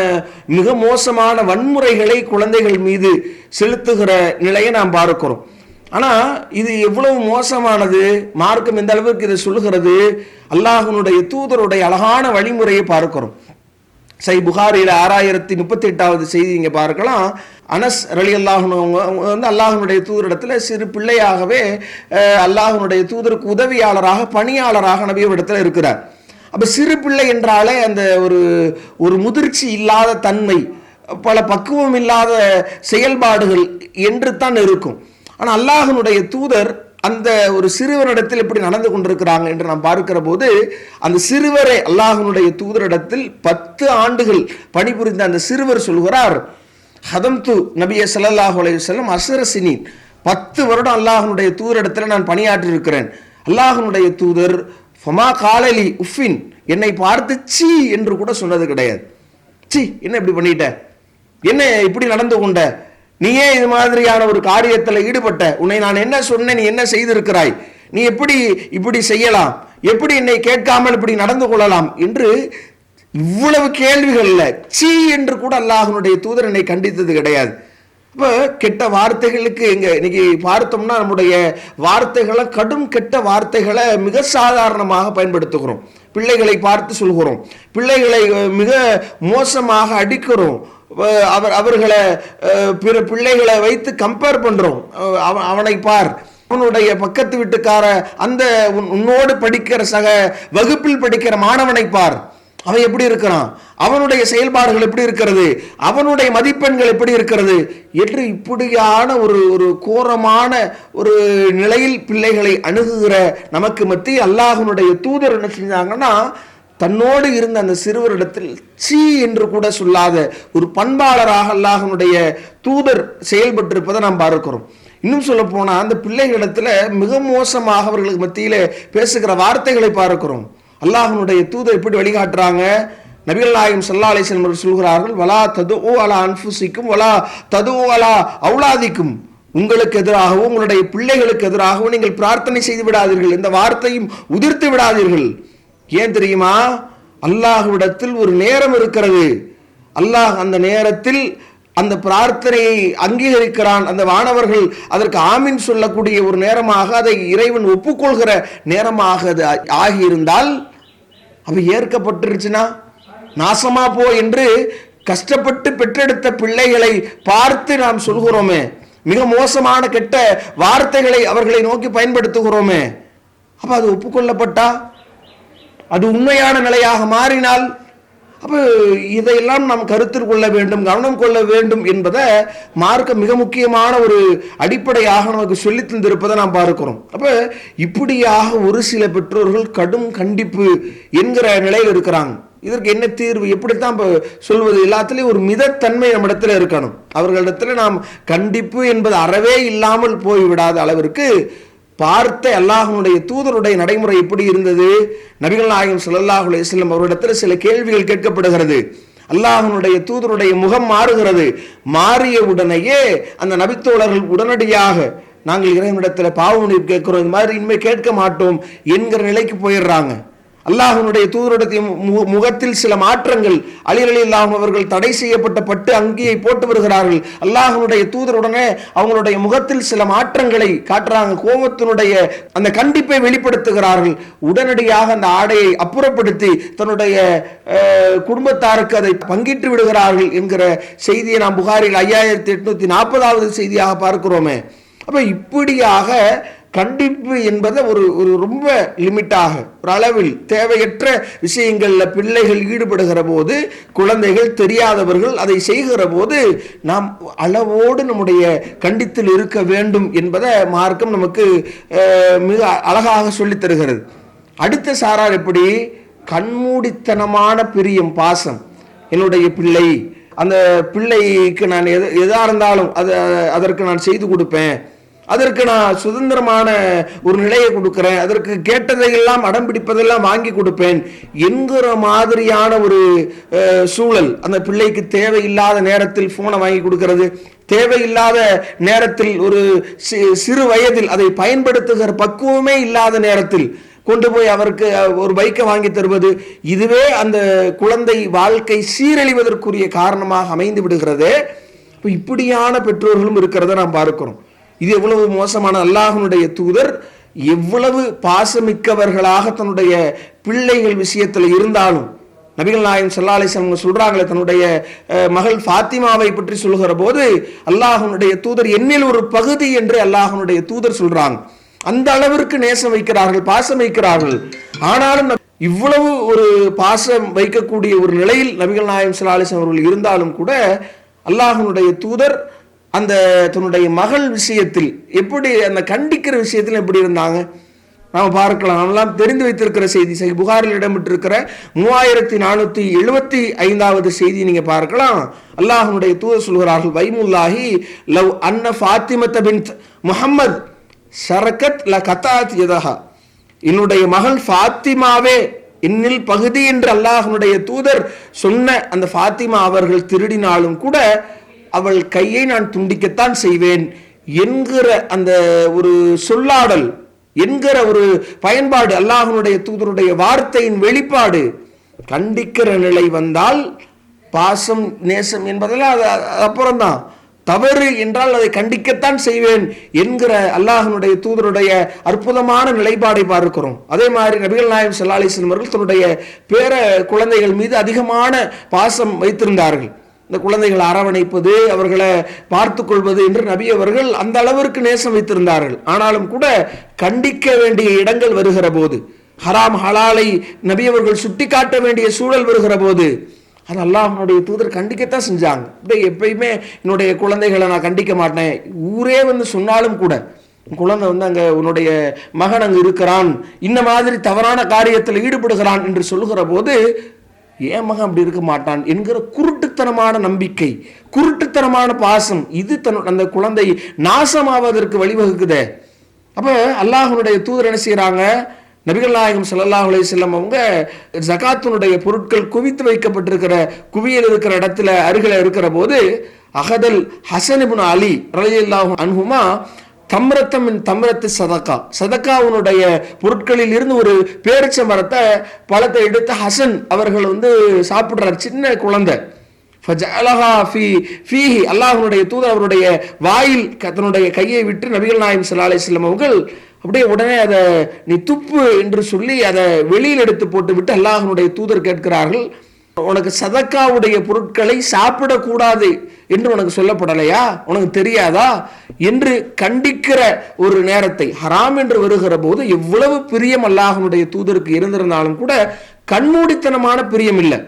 மிக மோசமான வன்முறைகளை குழந்தைகள் மீது செலுத்துகிற நிலையை நாம் பார்க்கிறோம். ஆனா இது எவ்வளவு மோசமானது, மார்க்கம் எந்த அளவுக்கு இதை சொல்லுகிறது? அல்லாஹ்வுடைய தூதருடைய அழகான வழிமுறையை பார்க்கிறோம். சை புகாரில 6038வது செய்தி இங்க பார்க்கலாம். அனஸ் ரலியல்லாஹு அன்ஹு அல்லாஹ்வுடைய தூதரிடத்துல சிறு பிள்ளையாகவே அல்லாஹ்வுடைய தூதருக்கு உதவியாளராக, பணியாளராக நபியிடத்தில் இருக்கிறார். அப்ப சிறு பிள்ளை என்றாலே அந்த ஒரு முதிர்ச்சி இல்லாத தன்மை, பல பக்குவம் இல்லாத செயல்பாடுகள் என்று தான் இருக்கும். ஆனா அல்லாஹ்வுடைய தூதர் அந்த ஒரு சிறுவனிடத்தில் எப்படி நடந்து கொண்டிருக்கிறாங்க என்று நாம் பார்க்கிற போது, அந்த சிறுவரை அல்லாஹ்வுடைய தூதரிடத்தில் 10 ஆண்டுகள் பணிபுரிந்த அந்த சிறுவர் சொல்கிறார், ஹதம்து நபிய ஸல்லல்லாஹு அலைஹி வஸல்லம் அஸ்ர சினீன், 10 வருடம் அல்லாஹ்வுடைய தூதரிடத்தில் நான் பணியாற்றி இருக்கிறேன். அல்லாஹ்வுடைய தூதர் ஃபமா காலலி உஃபின், என்னை பார்த்து சீ என்று கூட சொன்னது கிடையாது. சீ, என்ன இப்படி பண்ணிட்ட, என்ன இப்படி நடந்து கொண்ட, நீயே இது மாதிரியான ஒரு காரியத்தில் ஈடுபட்ட, உன்னை நான் என்ன சொன்னேன், நீ என்ன செய்திருக்கிறாய், நீ எப்படி இப்படி செய்யலாம், எப்படி என்னை கேட்காமல் இப்படி நடந்து கொள்ளலாம் என்று இவ்வளவு கேள்விகள் இல்லை, சீ என்று கூட அல்லாஹ்வுடைய தூதர் என்னை கண்டித்தது கிடையாது. இப்போ கெட்ட வார்த்தைகளுக்கு இன்னைக்கு பார்த்தோம்னா நம்முடைய வார்த்தைகளை, கடும் கெட்ட வார்த்தைகளை மிக சாதாரணமாக பயன்படுத்துகிறோம். பிள்ளைகளை பார்த்து சொல்கிறோம், பிள்ளைகளை மிக மோசமாக அடிக்கிறோம், அவர்களை பிற பிள்ளைகளை வைத்து கம்பேர் பண்றோம். அவனை பார், அவனுடைய பக்கத்து வீட்டுக்கார அந்த உன்னோடு படிக்கிற சக வகுப்பில் படிக்கிற மாணவனை பார், அவன் எப்படி இருக்கிறான், அவனுடைய செயல்பாடுகள் எப்படி இருக்கிறது, அவனுடைய மதிப்பெண்கள் எப்படி இருக்கிறது என்று இப்படியான ஒரு கோரமான ஒரு நிலையில் பிள்ளைகளை அணுகுகிற நமக்கு மத்தியில் அல்லாஹ்வுடைய தூதர் என்ன செஞ்சாங்கன்னா, தன்னோடு இருந்த அந்த சிறுவரிடத்தில் சீ என்று கூட சொல்லாத ஒரு பண்பாளராக அல்லாஹ்வுடைய தூதர் செயல்பட்டிருப்பதை நாம் பார்க்கிறோம். இன்னும் சொல்ல போனா அந்த பிள்ளைகளிடத்துல மிக மோசமாக அவர்களுக்கு மத்தியிலே பேசுகிற வார்த்தைகளை பார்க்கிறோம். அல்லாஹ்வுடைய தூதர் எப்படி வழிகாட்டுறாங்க? நபிகள் நாயகம் ஸல்லல்லாஹு அலைஹி வஸல்லம் அவர்கள் சொல்கிறார்கள், வலா ததுஉ அலா அன்ஃபுசிக்கும் வலா ததுஉ அலா அவுலாதிக்கும், உங்களுக்கு எதிராகவோ உங்களுடைய பிள்ளைகளுக்கு எதிராகவோ நீங்கள் பிரார்த்தனை செய்து விடாதீர்கள், இந்த வார்த்தையும் உதிர்த்து விடாதீர்கள். ஏன் தெரியுமா? அல்லாஹ்விடத்தில் ஒரு நேரம் இருக்கிறது. அல்லாஹ் அந்த நேரத்தில் அந்த பிரார்த்தனையை அங்கீகரிக்கிறான். அந்த வானவர்கள் அதற்கு ஆமீன் சொல்லக்கூடிய ஒரு நேரமாக, அதை இறைவன் ஒப்புக்கொள்கிற நேரமாக அது ஆகியிருந்தால், அவை ஏற்கப்பட்டிருச்சுன்னா நாசமா போ என்று கஷ்டப்பட்டு பெற்றெடுத்த பிள்ளைகளை பார்த்து நாம் சொல்கிறோமே, மிக மோசமான கெட்ட வார்த்தைகளை அவர்களை நோக்கி பயன்படுத்துகிறோமே, அப்ப அது ஒப்புக்கொள்ளப்பட்டா, அது உண்மையான நிலையாக மாறினால், அப்போ இதையெல்லாம் நாம் கருத்தில் கொள்ள வேண்டும், கவனம் கொள்ள வேண்டும் என்பதை மார்க்க மிக முக்கியமான ஒரு அடிப்படையாக நமக்கு சொல்லி தந்திருப்பதை நாம் பார்க்கிறோம். அப்போ இப்படியாக ஒரு சில பெற்றோர்கள் கடும் கண்டிப்பு என்கிற நிலையில் இருக்கிறாங்க. இதற்கு என்ன தீர்வு, எப்படித்தான் இப்போ சொல்வது? எல்லாத்துலேயும் ஒரு மிதத்தன்மை நம்மிடத்துல இருக்கணும். அவர்களிடத்துல நாம் கண்டிப்பு என்பது அறவே இல்லாமல் போய்விடாத அளவிற்கு பார்த்த அல்லாஹ்வுடைய தூதருடைய நடைமுறை எப்படி இருந்தது? நபிகள் நாயகம் ஸல்லல்லாஹு அலைஹி வஸல்லம் அவரிடத்தில் சில கேள்விகள் கேட்கப்படுகிறது. அல்லாஹ்வுடைய தூதருடைய முகம் மாறுகிறது. மாறிய உடனேயே அந்த நபித்தோழர்கள் உடனடியாக நாங்கள் இறைவனிடத்தில் பாவ மன்னிப்பு கேட்கிறோம், இந்த மாதிரி இனிமேல் கேட்க மாட்டோம் என்கிற நிலைக்கு போயிடுறாங்க. அல்லாஹ்வுடைய தூதருடைய முகத்தில் சில மாற்றங்கள். அலி ரலியல்லாஹு அவர்கள் தடை செய்யப்பட்ட பட்டு அங்கியை போட்டு வருகிறார்கள். அல்லாஹ்வுடைய தூதருடனே அவங்களுடைய முகத்தில் சில மாற்றங்களை காட்டுறாங்க. கோபத்தினுடைய அந்த கண்டிப்பை வெளிப்படுத்துகிறார்கள். உடனடியாக அந்த ஆடையை அப்புறப்படுத்தி தன்னுடைய குடும்பத்தாருக்கு அதை பங்கிட்டு விடுகிறார்கள் என்கிற செய்தியை நாம் புகாரில் 5840வது செய்தியாக பார்க்கிறோமே. அப்ப இப்படியாக கண்டிப்பு என்பதை ஒரு ரொம்ப லிமிட்டாக, ஒரு அளவில் தேவையற்ற விஷயங்களில் பிள்ளைகள் ஈடுபடுகிற போது, குழந்தைகள் தெரியாதவர்கள் அதை செய்கிற போது நாம் அளவோடு நம்முடைய கண்டித்தில் இருக்க வேண்டும் என்பதை மார்க்கம் நமக்கு மிக அழகாக சொல்லித் தருகிறது. அடுத்த சாரார் எப்படி? கண்மூடித்தனமான பிரியம், பாசம். என்னுடைய பிள்ளை, அந்த பிள்ளைக்கு நான் எதா இருந்தாலும் அதற்கு நான் செய்து கொடுப்பேன், அதற்கு நான் சுதந்திரமான ஒரு நிலையை கொடுக்கிறேன், அதற்கு கேட்டதையெல்லாம் அடம் பிடிப்பதெல்லாம் வாங்கி கொடுப்பேன் என்கிற மாதிரியான ஒரு சூழல். அந்த பிள்ளைக்கு தேவையில்லாத நேரத்தில் போனை வாங்கி கொடுக்கிறது, தேவையில்லாத நேரத்தில் ஒரு சிறு வயதில் அதை பயன்படுத்துகிற பக்குவமே இல்லாத நேரத்தில் கொண்டு போய் அவருக்கு ஒரு பைக்கை வாங்கி தருவது, இதுவே அந்த குழந்தை வாழ்க்கை சீரழிவதற்குரிய காரணமாக அமைந்து விடுகிறது. இப்படியான பெற்றோர்களும் இருக்கிறத நாம் பார்க்கிறோம். இது எவ்வளவு மோசமான! அல்லாஹ்வுடைய தூதர் எவ்வளவு பாசமிக்கவர்களாக தன்னுடைய பிள்ளைகள் விஷயத்தில் இருந்தாலும், நபிகள் நாயகம் ஸல்லல்லாஹு அலைஹி வஸல்லம் சொல்றாங்களே, தன்னுடைய மகள் ஃபாத்திமாவை பற்றி சொல்கிற போது அல்லாஹ்வுடைய தூதர் என்னில் ஒரு பகுதி என்று அல்லாஹ்வுடைய தூதர் சொல்றாங்க. அந்த அளவிற்கு நேசம் வைக்கிறார்கள், பாசம் வைக்கிறார்கள். ஆனாலும் இவ்வளவு ஒரு பாசம் வைக்கக்கூடிய ஒரு நிலையில் நபிகள் நாயகம் ஸல்லல்லாஹு அலைஹி வஸல்லம் அவர்கள் இருந்தாலும் கூட அல்லாஹ்வுடைய தூதர் அந்த தன்னுடைய மகள் விஷயத்தில் எப்படி, அந்த கண்டிக்கிற விஷயத்தில் எப்படி இருந்தாங்க நாம் பார்க்கலாம். நம்மெல்லாம் தெரிந்து வைத்திருக்கிற செய்தி, சஹீஹ் புகாரில் இடம்பெற்றிருக்கிற 3475வது செய்தி நீங்க பார்க்கலாம். அல்லாஹ்வுடைய தூதர் சொல்கிறார்கள், வைமுல்லாஹி லவ் அன்ன ஃபாத்திமத பின்த் முஹம்மத் ஷரகத் லகதாத் யதஹா, என்னுடைய மகள் ஃபாத்திமாவே என்னில் பகுதி என்று அல்லாஹ்வுடைய தூதர் சொன்ன அந்த ஃபாத்திமா அவர்கள் திருடினாலும் கூட அவள் கையை நான் துண்டிக்கத்தான் செய்வேன் என்கிற அந்த ஒரு சொல்லாடல், என்கிற ஒரு பயன்பாடு, அல்லாஹ்வுடைய தூதருடைய வார்த்தையின் வெளிப்பாடு. கண்டிக்கிற நிலை வந்தால் பாசம் நேசம் என்பதெல்லாம் அது அப்புறம்தான். தவறு என்றால் அதை கண்டிக்கத்தான் செய்வேன் என்கிற அல்லாஹ்வுடைய தூதருடைய அற்புதமான நிலைப்பாடை பார்க்கிறோம். அதே மாதிரி நபிகள் நாயகம் ஸல்லல்லாஹு அலைஹி வஸல்லம் அவர்கள் தன்னுடைய பேர குழந்தைகள் மீது அதிகமான பாசம் வைத்திருந்தார்கள். இந்த குழந்தைகளை அரவணைப்பது, அவர்களை பார்த்து கொள்வது என்று நபி அவர்கள் அந்த அளவிற்கு நேசம் வைத்திருந்தார்கள். ஆனாலும் கூட கண்டிக்க வேண்டிய இடங்கள் வருகிற போது, ஹராம் ஹலாலை நபி அவர்கள் சுட்டி காட்ட வேண்டிய சூழல் வருகிற போது அது அல்லாஹ்வுடைய தூதர் கண்டிக்கத்தான் செஞ்சாங்க. அப்படியே எப்பயுமே என்னுடைய குழந்தைகளை நான் கண்டிக்க மாட்டேன், ஊரே வந்து சொன்னாலும் கூட குழந்தை வந்து அங்கே உன்னுடைய மகன் அங்கே இருக்கிறான், இந்த மாதிரி தவறான காரியத்தில் ஈடுபடுகிறான் என்று சொல்லுகிற போது ஏன் மகன் அப்படி இருக்க மாட்டான் என்கிற குருட்டுத்தனமான நம்பிக்கை, குருட்டுத்தனமான பாசம், இது அந்த குழந்தை நாசமாவதற்கு வழிவகுக்குதே. அப்போ அல்லாஹ்வுடைய தூதர் என்ன செய்கிறாங்க, நபிகள் நாயகம் ஸல்லல்லாஹு அலைஹி வஸல்லம் அவங்க ஜகாத்தினுடைய பொருட்கள் குவித்து வைக்கப்பட்டிருக்கிற குவியல் இருக்கிற இடத்துல அருகில் இருக்கிற போது அகதல் ஹசன் இப்னு அலி ரலியல்லாஹு அன்ஹுமா தம்ரத்தமின் தம்ரத்து சதக்கா, சதக்காவுனுடைய பொருட்களில் இருந்து ஒரு பேரிச்ச மரத்தை பழத்தை எடுத்து ஹசன் அவர்கள் வந்து சாப்பிடுறார், சின்ன குழந்தை. அல்லாஹ்வுடைய தூதர் அவருடைய வாயில் தன்னுடைய கையை விட்டு நபிகள் நாயகம் ஸல்லல்லாஹு அலைஹி வஸல்லம் அவர்கள் அப்படியே உடனே அதை நீ துப்பு என்று சொல்லி அதை வெளியில் எடுத்து போட்டு விட்டு அல்லாஹ்வுடைய தூதர் கேட்கிறார்கள், உனக்கு சதக்காவுடைய பொருட்களை சாப்பிடக்கூடாது என்று உனக்கு சொல்லப்படலையா, உனக்கு தெரியாதா என்று கண்டிக்கிற ஒரு நேரத்தை, ஹராம் என்று வருகிற போது எவ்வளவு பிரியம் அல்லாஹ்வுடைய தூதருக்கு இருந்திருந்தாலும் கூட கண்மூடித்தனமான பிரியம் இல்லை.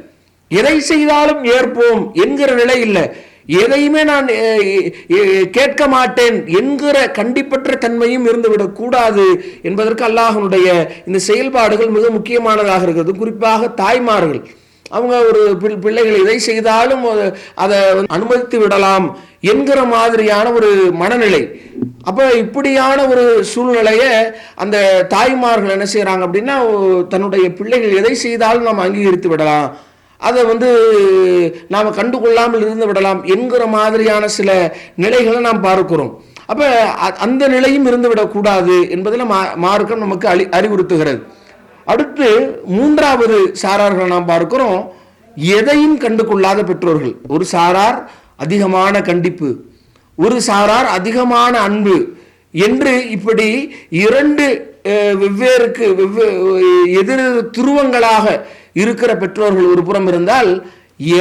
எதை செய்தாலும் ஏற்போம் என்கிற நிலை இல்லை, எதையுமே நான் கேட்க மாட்டேன் என்கிற கண்டிப்பற்ற தன்மையும் இருந்துவிடக் கூடாது என்பதற்கு அல்லாஹ்வுடைய இந்த செயல்பாடுகள் மிக முக்கியமானதாக இருக்கிறது. குறிப்பாக தாய்மார்கள், அவங்க ஒரு பிள்ளைகள் எதை செய்தாலும் அதை அனுமதித்து விடலாம் என்கிற மாதிரியான ஒரு மனநிலை. அப்போ இப்படியான ஒரு சூழ்நிலையை அந்த தாய்மார்கள் என்ன செய்கிறாங்க அப்படின்னா, தன்னுடைய பிள்ளைகள் எதை செய்தாலும் நாம் அங்கீகரித்து விடலாம், அதை வந்து நாம் கண்டுகொள்ளாமல் இருந்து விடலாம் என்கிற மாதிரியான சில நிலைகளை நாம் பார்க்கிறோம். அப்போ அந்த நிலையும் இருந்து விடக்கூடாது என்பதில் மார்க்கம் நமக்கு அறிவுறுத்துகிறது. அடுத்து மூன்றாவது சாரார்களை நாம் பார்க்கிறோம், எதையும் கண்டு கொள்ளாத பெற்றோர்கள். ஒரு சாரார் அதிகமான கண்டிப்பு, ஒரு சாரார் அதிகமான அன்பு என்று இப்படி இரண்டு வெவ்வேறு எதிர் துருவங்களாக இருக்கிற பெற்றோர்கள் ஒரு புறம் இருந்தால்,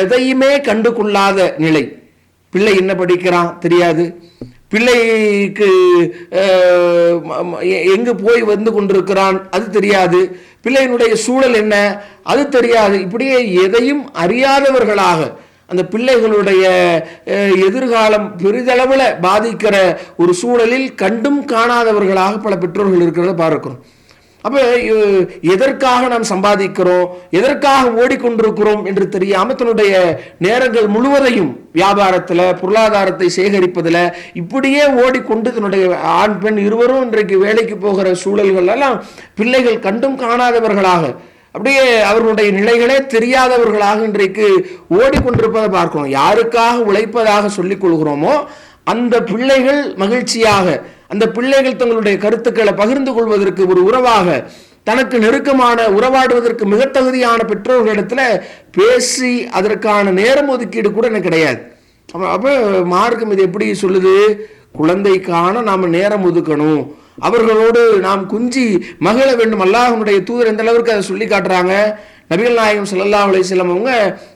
எதையுமே கண்டு கொள்ளாத நிலை. பிள்ளை என்ன படிக்கிறான் தெரியாது, பிள்ளைக்கு எங்கு போய் வந்து கொண்டிருக்கிறான் அது தெரியாது, பிள்ளையினுடைய சூழல் என்ன அது தெரியாது, இப்படியே எதையும் அறியாதவர்களாக அந்த பிள்ளைகளுடைய எதிர்காலம் பெரிதளவில் பாதிக்கிற ஒரு சூழலில் கண்டும் காணாதவர்களாக பல பெற்றோர்கள் இருக்கிறத பார்க்கிறோம். அப்போ எதற்காக நாம் சம்பாதிக்கிறோம், எதற்காக ஓடிக்கொண்டிருக்கிறோம் என்று தெரியாமல் தன்னுடைய நேரங்கள் முழுவதையும் வியாபாரத்தில், பொருளாதாரத்தை சேகரிப்பதில் இப்படியே ஓடிக்கொண்டு தன்னுடைய ஆண் பெண் இருவரும் இன்றைக்கு வேலைக்கு போகிற சூழல்கள் எல்லாம் பிள்ளைகள் கண்டும் காணாதவர்களாக, அப்படியே அவர்களுடைய நிலைகளே தெரியாதவர்களாக இன்றைக்கு ஓடிக்கொண்டிருப்பதை பார்க்கிறோம். யாருக்காக உழைப்பதாக சொல்லிக் கொள்கிறோமோ அந்த பிள்ளைகள் மகிழ்ச்சியாக, அந்த பிள்ளைகள் தங்களுடைய கருத்துக்களை பகிர்ந்து கொள்வதற்கு ஒரு உறவாக, தனக்கு நெருக்கமான உறவாடுவதற்கு மிக தகுதியான பெற்றோர்களிடத்துல பேசி அதற்கான நேரம் ஒதுக்கீடு கூட எனக்கு கிடையாது. அப்போ மார்க்கம் இது எப்படி சொல்லுது, குழந்தைக்கான நாம் நேரம் ஒதுக்கணும், அவர்களோடு நாம் குஞ்சி மகிழ வேண்டும். அல்லாஹ்வுடைய தூதர் எந்த அளவிற்கு அதை சொல்லி காட்டுறாங்க. நபிகள் நாயகம் ஸல்லல்லாஹு அலைஹி வஸல்லம் அவங்க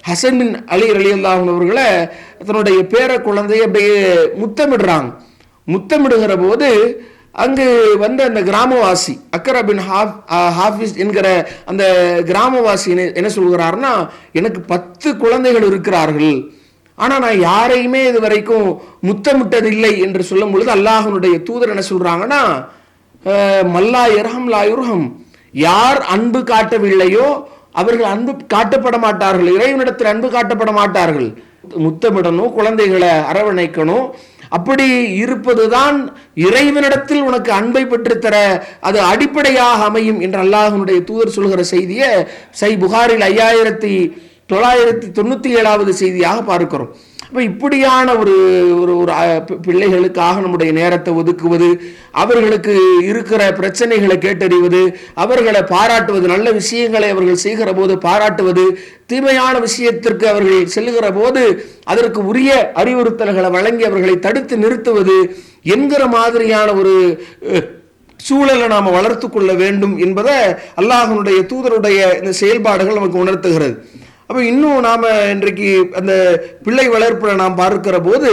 ஹசன் பின் அலி ரலியல்லாஹு அவர்களை தன்னுடைய பேர குழந்தையை அப்படியே முத்தமிடுறாங்க. முத்தமிடுகிற போது அங்கு வந்த அந்த கிராமவாசி அக்கரா பின் ஹாஃபிஸ் என்கிற அந்த கிராமவாசி என்ன சொல்கிறாருன்னா, எனக்கு 10 குழந்தைகள் இருக்கிறார்கள், ஆனால் நான் யாரையுமே இது வரைக்கும் முத்தமிட்டதில்லை என்று சொல்லும் பொழுது அல்லாஹ்வுடைய தூதர் என்ன சொல்றாங்கன்னா, மல்லா யர்ஹம் லா யுர்ஹம், யார் அன்பு காட்டவில்லையோ அவர்கள் அன்பு காட்டப்பட மாட்டார்கள், இறைவனிடத்தில் அன்பு காட்டப்பட மாட்டார்கள். முத்தமிடணும், குழந்தைகளை அரவணைக்கணும், அப்படி இருப்பதுதான் இறைவனிடத்தில் உனக்கு அன்பை பெற்றுத்தர அது அடிப்படையாக அமையும் என்று அல்லாஹ்வுடைய தூதர் சொல்கிற செய்தியை சஹீஹ் புகாரில் 5997வது செய்தியாக பார்க்கிறோம். அப்போ இப்படியான ஒரு பிள்ளைகளுக்காக நம்முடைய நேரத்தை ஒதுக்குவது, அவர்களுக்கு இருக்கிற பிரச்சனைகளை கேட்டறிவது, அவர்களை பாராட்டுவது, நல்ல விஷயங்களை அவர்கள் செய்கிற போது பாராட்டுவது, தீமையான விஷயத்திற்கு அவர்கள் செல்லுகிற போது அதற்கு உரிய அறிவுறுத்தல்களை வழங்கி அவர்களை தடுத்து நிறுத்துவது என்கிற மாதிரியான ஒரு சூழலை நாம் வளர்த்து கொள்ள வேண்டும் என்பதை அல்லாஹ்வுடைய தூதருடைய இந்த செயல்பாடுகள் நமக்கு உணர்த்துகிறது. அப்போ இன்னும் நாம் இன்றைக்கு அந்த பிள்ளை வளர்ப்பில் நாம் பார்க்கிற போது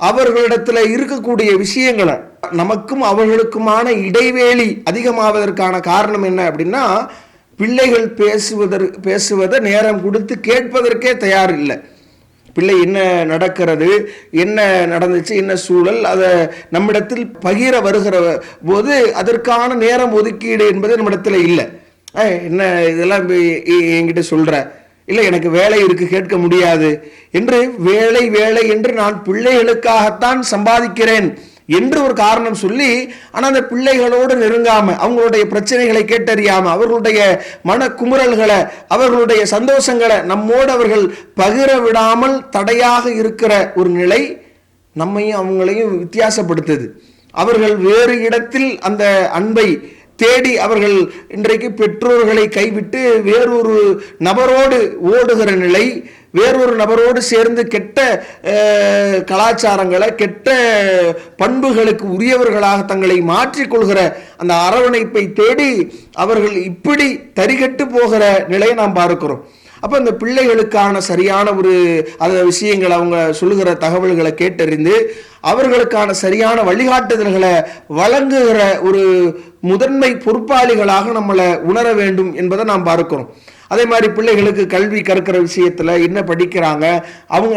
அவர்களிடத்தில் இருக்கக்கூடிய விஷயங்களை, நமக்கும் அவர்களுக்குமான இடைவேளி அதிகமாவதற்கான காரணம் என்ன அப்படின்னா, பிள்ளைகள் பேசுவதை நேரம் கொடுத்து கேட்பதற்கே தயார் இல்லை. பிள்ளை என்ன நடக்கிறது, என்ன நடந்துச்சு, என்ன சூழல், அதை நம்மிடத்தில் பகிர வருகிற போது அதற்கான நேரம் ஒதுக்கீடு என்பது நம்மிடத்தில் இல்லை. என்ன இதெல்லாம் என்கிட்ட சொல்ற, இல்லை எனக்கு வேலை இருக்கு கேட்க முடியாது என்று வேலை வேலை என்று நான் பிள்ளைகளுக்காகத்தான் சம்பாதிக்கிறேன் என்று ஒரு காரணம் சொல்லி, ஆனால் அந்த பிள்ளைகளோடு நெருங்காம, அவங்களுடைய பிரச்சனைகளை கேட்டறியாம, அவர்களுடைய மன குமுறல்களை, அவர்களுடைய சந்தோஷங்களை நம்மோடு அவர்கள் பகிர விடாமல் தடையாக இருக்கிற ஒரு நிலை நம்மையும் அவங்களையும் வித்தியாசப்படுத்துது. அவர்கள் வேறு இடத்தில் அந்த அன்பை தேடி அவர்கள் இன்றைக்கு பெற்றோர்களை கைவிட்டு வேறொரு நபரோடு ஓடுகிற நிலை, வேறொரு நபரோடு சேர்ந்து கெட்ட கலாச்சாரங்களை, கெட்ட பண்புகளுக்கு உரியவர்களாக தங்களை மாற்றிக்கொள்கிற அந்த அரவணைப்பை தேடி அவர்கள் இப்படி தரிகட்டு போகிற நிலையை நாம் பார்க்கிறோம். அப்போ இந்த பிள்ளைகளுக்கான சரியான ஒரு விஷயங்கள், அவங்க சொல்லுகிற தகவல்களை கேட்டறிந்து அவர்களுக்கான சரியான வழிகாட்டுதல்களை வழங்குகிற ஒரு முதன்மை பொறுப்பாளிகளாக நம்மளை உணர வேண்டும் என்பதை நாம் பார்க்கிறோம். அதே மாதிரி பிள்ளைகளுக்கு கல்வி கற்கிற விஷயத்தில் என்ன படிக்கிறாங்க,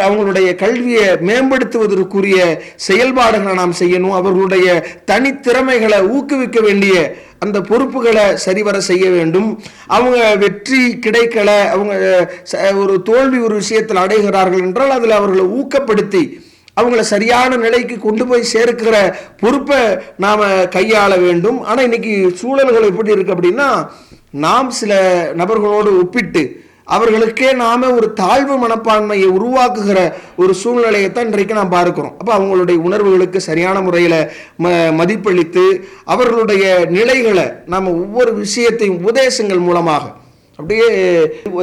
அவங்களுடைய கல்வியை மேம்படுத்துவதற்குரிய செயல்பாடுகளை நாம் செய்யணும். அவர்களுடைய தனித்திறமைகளை ஊக்குவிக்க வேண்டிய அந்த பொறுப்புகளை சரிவர செய்ய வேண்டும். அவங்க வெற்றி கிடைக்கல, அவங்க ஒரு தோல்வி ஒரு விஷயத்தில் அடைகிறார்கள் என்றால் அதில் அவர்களை ஊக்கப்படுத்தி அவங்களை சரியான நிலைக்கு கொண்டு போய் சேர்க்கிற பொறுப்பை நாம் கையாள வேண்டும். ஆனால் இன்னைக்கு சூழல்கள் எப்படி இருக்கு அப்படின்னா, நாம் சில நபர்களோடு ஒப்பிட்டு அவர்களுக்கே நாம ஒரு தாழ்வு மனப்பான்மையை உருவாக்குகிற ஒரு சூழ்நிலையைத்தான் இன்றைக்கு நாம் பார்க்கிறோம். அப்போ அவங்களுடைய உணர்வுகளுக்கு சரியான முறையில் மதிப்பளித்து அவர்களுடைய நிலைகளை நாம் ஒவ்வொரு விஷயத்தையும் உபதேசங்கள் மூலமாக, அப்படியே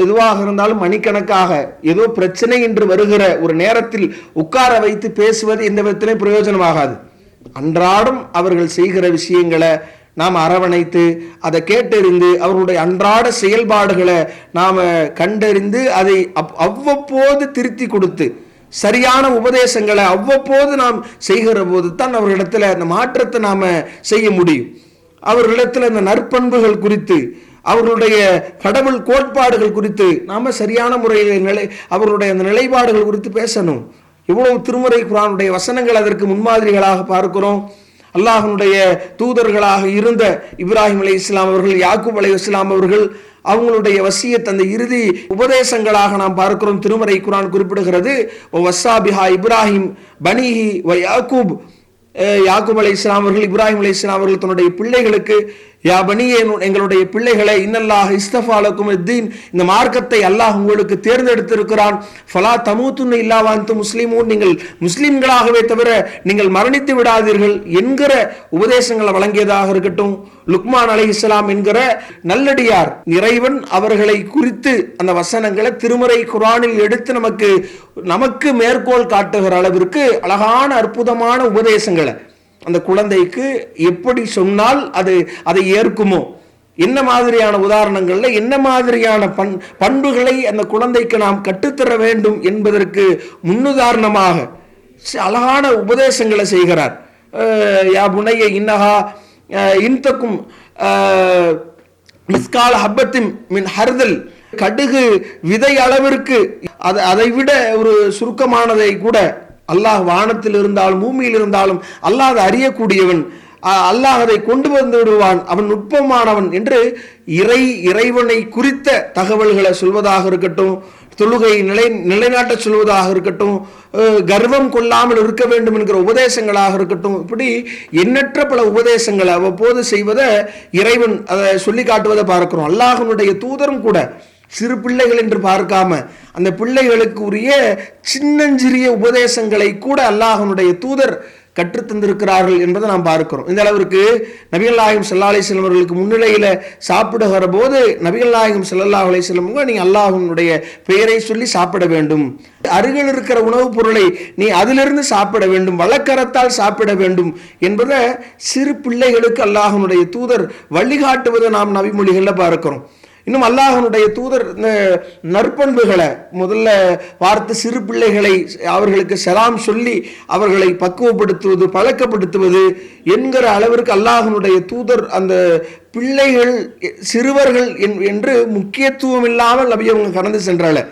எதுவாக இருந்தாலும் மணிக்கணக்காக ஏதோ பிரச்சனை என்று வருகிற ஒரு நேரத்தில் உட்கார வைத்து பேசுவது எந்த விதத்திலும் பிரயோஜனமாகாது. அன்றாடம் அவர்கள் செய்கிற விஷயங்களை நாம் அரவணைத்து அதை கேட்டறிந்து அவர்களுடைய அன்றாட செயல்பாடுகளை நாம் கண்டறிந்து அதை அவ்வப்போது திருத்தி கொடுத்து சரியான உபதேசங்களை அவ்வப்போது நாம் செய்கிற போது தான் அவர்களிடத்தில் அந்த மாற்றத்தை நாம் செய்ய முடியும். அவர்களிடத்தில் அந்த நற்பண்புகள் குறித்து, அவர்களுடைய கடவுள் கோட்பாடுகள் குறித்து நாம சரியான முறையில் அவர்களுடைய அந்த நிலைப்பாடுகள் குறித்து பேசணும். எவ்வளவு திருமறை குர்ஆனுடைய வசனங்கள் அதற்கு முன்மாதிரிகளாக பார்க்கிறோம். அல்லாஹ்வுடைய தூதர்களாக இருந்த இப்ராஹிம் அலைஹிஸ்ஸலாம் அவர்கள், யாக்கூப் அலைஹிஸ்ஸலாம் அவர்கள், அவங்களுடைய வசியத் அந்த இறுதி உபதேசங்களாக நாம் பார்க்கிறோம். திருமறை குர்ஆன் குறிப்பிடுகிறது, வஸ்ஸாபிஹா இப்ராஹிம் பனிஹி வ யாக்கூப். யாக்கூப் அலைஹிஸ்ஸலாம் அவர்கள், இப்ராஹிம் அலைஹிஸ்ஸலாம் அவர்கள் தன்னுடைய பிள்ளைகளுக்கு, யா பனியே, எங்களுடைய பிள்ளைகளை, இன்னல்லாஹ் இஸ்தஃபா லக்கும் அத்-தீன், இந்த மார்க்கத்தை அல்லாஹ் உங்களுக்கு தேர்ந்தெடுத்திருக்கிறான், ஃபலா தமூதுன்ன இல்லா வ அன்தும் முஸ்லிமூன், நீங்கள் முஸ்லிம்களாகவே தவிர நீங்கள் மரணித்து விடாதீர்கள் என்கிற உபதேசங்களை வழங்கியதாக இருக்கட்டும். லுக்மான் அலைஹிஸ்ஸலாம் என்கிற நல்லடியார், இறைவன் அவர்களை குறித்து அந்த வசனங்களை திருமறை குர்ஆனில் எடுத்து நமக்கு மேற்கோள் காட்டுகிற அளவிற்கு அழகான அற்புதமான உபதேசங்களை அந்த குழந்தைக்கு எப்படி சொன்னால் அதை ஏற்குமோ, என்ன மாதிரியான உதாரணங்கள்ல என்ன மாதிரியான பண்புகளை அந்த குழந்தைக்கு நாம் கற்றுத்தர வேண்டும் என்பதற்கு முன்னுதாரணமாக அழகான உபதேசங்களை செய்கிறார். யா புனைய இன்னஹா இன்தக்கும் மிஸ்கால ஹப்பத்தின் மின் ஹர்தல், கடுகு விதை அளவிற்கு, அதை விட ஒரு சுருக்கமானதை கூட அல்லாஹ் வானத்தில் இருந்தாலும் பூமியில் இருந்தாலும் அல்லாஹ் அதை அறியக்கூடியவன், அல்லாஹ் அதை கொண்டு வந்து விடுவான், அவன் நுட்பமானவன் என்று இறைவனை குறித்த தகவல்களை சொல்வதாக இருக்கட்டும், தொழுகை நிலைநாட்ட சொல்வதாக இருக்கட்டும், கர்வம் கொள்ளாமல் இருக்க வேண்டும் என்கிற உபதேசங்களாக இருக்கட்டும், இப்படி எண்ணற்ற பல உபதேசங்களை அவ்வப்போது செய்வதை இறைவன் அதை சொல்லி காட்டுவதை பார்க்கிறோம். அல்லாஹ்வுடைய தூதரும் கூட சிறு பிள்ளைகள் என்று பார்க்காம அந்த பிள்ளைகளுக்கு உரிய சின்னஞ்சிறிய உபதேசங்களை கூட அல்லாஹ்வுடைய தூதர் கற்றுத்தந்திருக்கிறார்கள் என்பதை நாம் பார்க்கிறோம். இந்த அளவிற்கு நபிகள் நாயகம் ஸல்லல்லாஹு அலைஹி வஸல்லம் அவர்களுக்கு முன்னிலையில சாப்பிடுகிற போது நபிகள் நாயகம் ஸல்லல்லாஹு அலைஹி வஸல்லம் நீ அல்லாஹ்வுடைய பெயரை சொல்லி சாப்பிட வேண்டும், அருகில் இருக்கிற உணவுப் பொருளை நீ அதிலிருந்து சாப்பிட வேண்டும், வழக்கரத்தால் சாப்பிட வேண்டும் என்பதை சிறு பிள்ளைகளுக்கு அல்லாஹ்வுடைய தூதர் வழிகாட்டுவதை நாம் நபிமொழிகளில் பார்க்கிறோம். இன்னும் அல்லாஹ்வுடைய தூதர் நற்பண்புகளை முதல்ல பார்த்து சிறு பிள்ளைகளை அவர்களுக்கு சலாம் சொல்லி அவர்களை பக்குவப்படுத்துவது, பழக்கப்படுத்துவது என்கிற அளவிற்கு அல்லாஹ்வுடைய தூதர் அந்த பிள்ளைகள் சிறுவர்கள் என்று முக்கியத்துவம் இல்லாமல் நபி அவங்க கடந்து சென்றால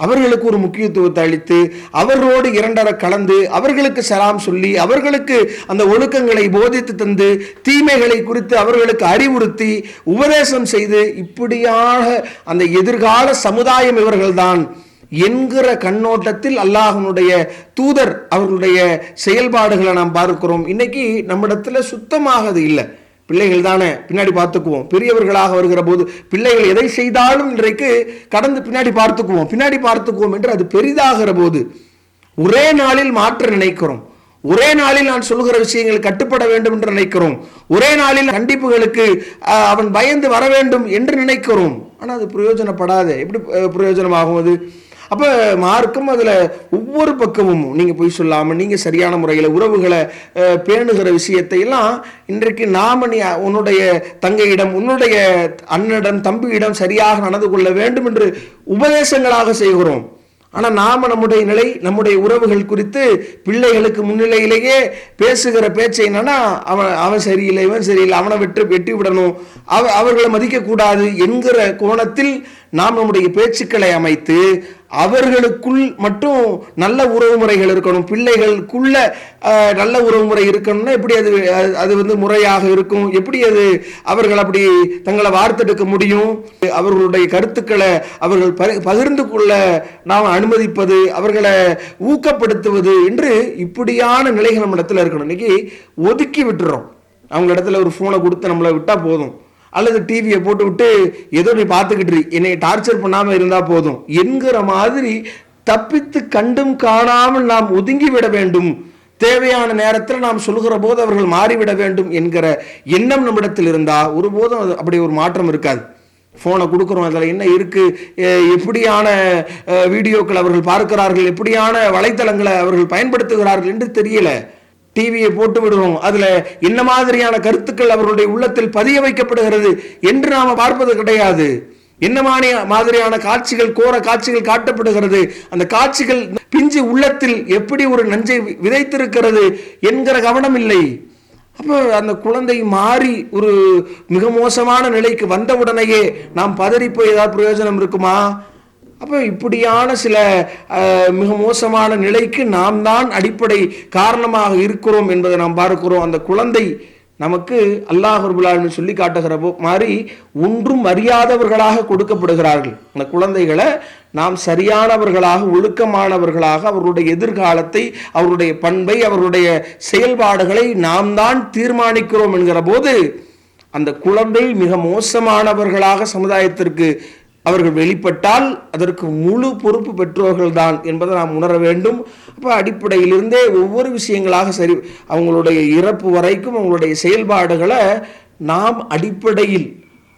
அவர்களுக்கு ஒரு முக்கியத்துவத்தை அளித்து அவர்களோடு இரண்டர கலந்து அவர்களுக்கு சலாம் சொல்லி அவர்களுக்கு அந்த ஒழுக்கங்களை போதித்து தந்து தீமைகளை குறித்து அவர்களுக்கு அறிவுறுத்தி உபதேசம் செய்து இப்படியாக அந்த எதிர்கால சமுதாயம் இவர்கள்தான் என்கிற கண்ணோட்டத்தில் அல்லாஹ்வுடைய தூதர் அவர்களுடைய செயல்பாடுகளை நாம் பார்க்கிறோம். இன்னைக்கு நம்மிடத்துல சுத்தமாக அது இல்லை. பிள்ளைகள் தானே பின்னாடி பார்த்துக்குவோம், பெரியவர்களாக வருகிற போது பிள்ளைகள் எதை செய்தாலும் இன்றைக்கு கடந்து பின்னாடி பார்த்துக்குவோம் என்று அது பெரிதாகிற போது ஒரே நாளில் மாற்ற நினைக்கிறோம், ஒரே நாளில் நான் சொல்கிற விஷயங்கள் கட்டுப்பட வேண்டும் என்று நினைக்கிறோம், ஒரே நாளில் கண்டிப்புகளுக்கு அவன் பயந்து வர வேண்டும் என்று நினைக்கிறோம். ஆனால் அது பிரயோஜனப்படாது. எப்படி பிரயோஜனமாகும் அது? அப்போ மார்க்கம் அதில் ஒவ்வொரு பக்கமும் நீங்கள் போய் சொல்லாமல் நீங்கள் சரியான முறையில் உறவுகளை பேணுகிற விஷயத்தை எல்லாம் இன்றைக்கு நீ உன்னுடைய தங்கையிடம் உன்னுடைய அண்ணனிடம் தம்பியிடம் சரியாக நடந்து கொள்ள வேண்டும் என்று உபதேசங்களாக செய்கிறோம். ஆனால் நாம் நம்முடைய உறவுகள் குறித்து பிள்ளைகளுக்கு முன்னிலையிலேயே பேசுகிற பேச்சை என்னன்னா அவன் சரியில்லை இவன் சரியில்லை அவனை வெட்டி விடணும் அவர்களை மதிக்கக்கூடாது என்கிற கோணத்தில் நாம் நம்முடைய பேச்சுக்களை அமைத்து அவர்களுக்குள் மட்டும் நல்ல உறவு முறைகள் இருக்கணும், பிள்ளைகளுக்குள்ள நல்ல உறவு முறை இருக்கணும்னா எப்படி அது முறையாக இருக்கும், எப்படி அது அவர்கள் அப்படி தங்களை வார்த்தெடுக்க முடியும், அவர்களுடைய கருத்துக்களை அவர்கள் பகிர்ந்து கொள்ள நாம் அனுமதிப்பது, அவர்களை ஊக்கப்படுத்துவது என்று இப்படியான நிலைகள் நம்ம இடத்துல இருக்கணும். இன்னைக்கு ஒதுக்கி விட்டுறோம். அவங்க இடத்துல ஒரு போனை கொடுத்து நம்மளை விட்டா போதும், அல்லது டிவியை போட்டு விட்டு ஏதோ நீ பார்த்துக்கிட்டு என்னை டார்ச்சர் பண்ணாமல் இருந்தால் போதும் என்கிற மாதிரி தப்பித்து கண்டும் காணாமல் நாம் ஒதுங்கி விட வேண்டும். தேவையான நேரத்தில் நாம் சொல்கிற போது அவர்கள் மாறிவிட வேண்டும் என்கிற எண்ணம் நம்மிடத்தில் இருந்தால் ஒருபோதும் அப்படி ஒரு மாற்றம் இருக்காது. ஃபோனை கொடுக்குறோம், அதில் என்ன இருக்குது, எப்படியான வீடியோக்கள் அவர்கள் பார்க்கிறார்கள், எப்படியான வலைத்தளங்களை அவர்கள் பயன்படுத்துகிறார்கள் என்று தெரியல. டிவியை போட்டு விடுறோம், அதுல என்ன மாதிரியான கருத்துக்கள் அவர்களுடைய உள்ளத்தில் பதிய வைக்கப்படுகிறது என்று நாம பார்ப்பது கிடையாது. என்ன மாதிரியான காட்சிகள், கோர காட்சிகள் காட்டப்படுகிறது, அந்த காட்சிகள் பிஞ்சு உள்ளத்தில் எப்படி ஒரு நஞ்சை விதைத்திருக்கிறது என்கிற கவனம் இல்லை. அப்போ அந்த குழந்தை மாறி ஒரு மிக மோசமான நிலைக்கு வந்தவுடனேயே நாம் பதறிப்போய் ஏதாவது பிரயோஜனம் இருக்குமா? அப்போ இப்படியான சில மிக மோசமான நிலைக்கு நாம் தான் அடிப்படை காரணமாக இருக்கிறோம் என்பதை நாம் பார்க்கிறோம். அந்த குழந்தை நமக்கு அல்லாஹ் ரப்பல் ஆலமீன் சொல்லி காட்டுகிற மாதிரி ஒன்றும் அறியாதவர்களாக கொடுக்கப்படுகிறார்கள். அந்த குழந்தைகளை நாம் சரியானவர்களாக ஒழுக்கமானவர்களாக அவர்களுடைய எதிர்காலத்தை அவருடைய பண்பை அவர்களுடைய செயல்பாடுகளை நாம் தான் தீர்மானிக்கிறோம் என்கிற போது அந்த குழந்தை மிக மோசமானவர்களாக சமுதாயத்திற்கு அவர்கள் வெளிப்பட்டால் அதற்கு முழு பொறுப்பு பெற்றோர்கள் தான் என்பதை நாம் உணர வேண்டும். அப்போ அடிப்படையிலிருந்தே ஒவ்வொரு விஷயங்களாக சரி அவங்களுடைய இறப்பு வரைக்கும் அவங்களுடைய செயல்பாடுகளை நாம் அடிப்படையில்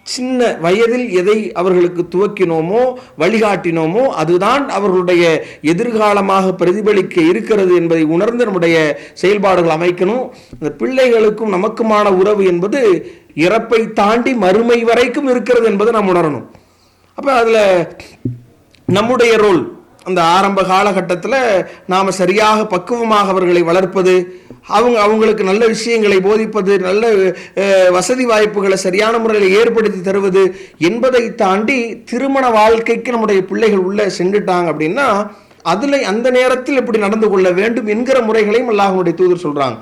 சின்ன வயதில் எதை அவர்களுக்கு துவக்கினோமோ வழிகாட்டினோமோ அதுதான் அவர்களுடைய எதிர்காலமாக பிரதிபலிக்க இருக்கிறது என்பதை உணர்ந்து நம்முடைய செயல்பாடுகள் அமைக்கணும். இந்த பிள்ளைகளுக்கும் நமக்குமான உறவு என்பது இறப்பை தாண்டி மறுமை வரைக்கும் இருக்கிறது என்பதை நாம் உணரணும். அப்போ அதில் நம்முடைய ரோல் அந்த ஆரம்ப காலகட்டத்தில் நாம் சரியாக பக்குவமாக அவர்களை வளர்ப்பது, அவங்களுக்கு நல்ல விஷயங்களை போதிப்பது, நல்ல வசதி வாய்ப்புகளை சரியான முறையில் ஏற்படுத்தி தருவது என்பதை தாண்டி திருமண வாழ்க்கைக்கு நம்முடைய பிள்ளைகள் உள்ளே சென்றுட்டாங்க அப்படின்னா அதில் அந்த நேரத்தில் எப்படி நடந்து கொள்ள வேண்டும் என்கிற முறைகளையும் அல்லாஹ்வுடைய தூதர் சொல்கிறாங்க.